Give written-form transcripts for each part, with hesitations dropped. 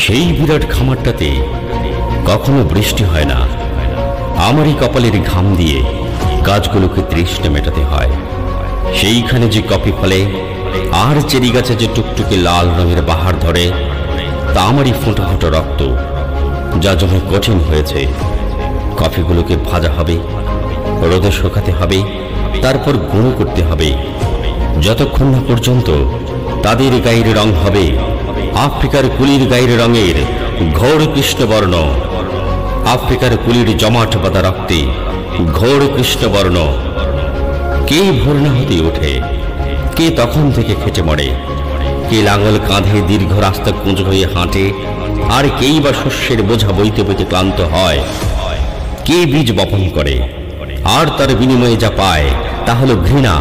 সেই বিরাট খামারটাতে কখনো বৃষ্টি হয় না। আমারই কপালের ঘাম দিয়ে গাছগুলোকে তৃষ্ণা মেটাতে হয়। সেইখানে যে কফি ফলে আর চেরি গাছে যে টুকটুকে লাল রঙের বাহার ধরে, তা আমারই ফোঁটা ফোঁটা রক্ত, যা জমে কঠিন হয়েছে। কফিগুলোকে ভাজা হবে, রোদে শুকাতে হবে, তারপর গুঁড়ো করতে হবে, যতক্ষণ না পর্যন্ত তাদের গায়ের রং হবে আফ্রিকার কুলির গায়ের রঙের ঘোর কৃষ্ণবর্ণ। আফ্রিকার কুলির জমাট বাঁধা রক্তে ঘোর কৃষ্ণবর্ণ। কে ভোর না হতে ওঠে, কে তখন থেকে খেটে মরে, কে লাঙল কাঁধে দীর্ঘ রাস্তা কুঁজ হয়ে হাঁটে, আর কেই বা শস্যের বোঝা বইতে বইতে ক্লান্ত হয়। কে বীজ বপন করে, আর তার বিনিময়ে যা পায় তা হলো ঘৃণা,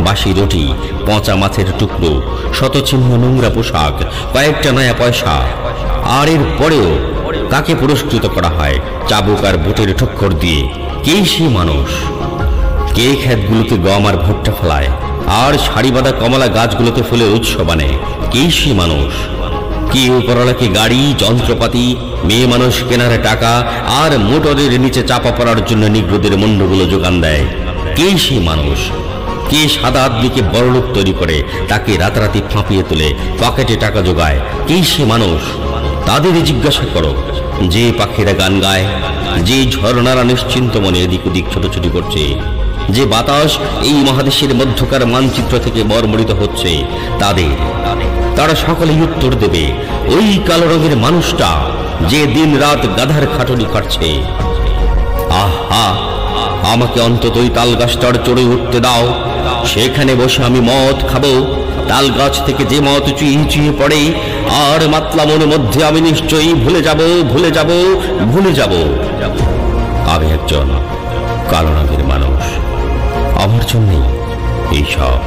বাসি রুটি, পচা মাছের টুকরো, শতচিহ্ন নোংরা পোশাক, কয়েকটা নয়া পয়সা। আর এর পরেও কাকে পুরস্কৃত করা হয় চাবুক আর বুটের ঠক্কর দিয়ে? কে সে মানুষ? কে ক্ষেতগুলোতে গম আর ভুট্টা ফলায়, আর সারিবাঁধা কমলা গাছগুলোতে ফুলে উৎসব আনে? কে সে মানুষ? কে উপরওয়ালাকে গাড়ি, যন্ত্রপাতি, মেয়ে মানুষ কেনার টাকা আর মোটরের নিচে চাপা পড়ার জন্য নিগ্রোদের মুন্ডগুলো যোগান দেয়? কে সে মানুষ? কে সাদা আদমিকে বড়লোক তৈরি করে তাকে রাতারাতি ফাঁপিয়ে তোলে, পকেটে টাকা জোগায়? কে সে মানুষ? তাদের জিজ্ঞাসা করো। যে পাখিরা গান গায়, যে ঝর্ণারা নিশ্চিন্ত মনে এদিক ওদিক ছোটাছুটি করছে, যে বাতাস এই মহাদেশের মধ্যকার মানচিত্র থেকে মর্মরিত হচ্ছে, তারা সকলেই উত্তর দেবে ওই কালো রঙের মানুষটা যে দিন রাত গাধার খাটুনি কাটছে। আহা, আমাকে অন্তত ওই তাল গাছটার চড়ে উঠতে দাও, সেখানে বসে আমি মদ খাবো। তাল গাছ থেকে যে মদ চুইয়ে চুইয়ে পড়ে, আর মাতলা মনের মধ্যে আমি নিশ্চয়ই ভুলে যাব, ভুলে যাব, ভুলে যাব আমি একজন কালো রঙের মানুষ। আমার জন্যই এইসব।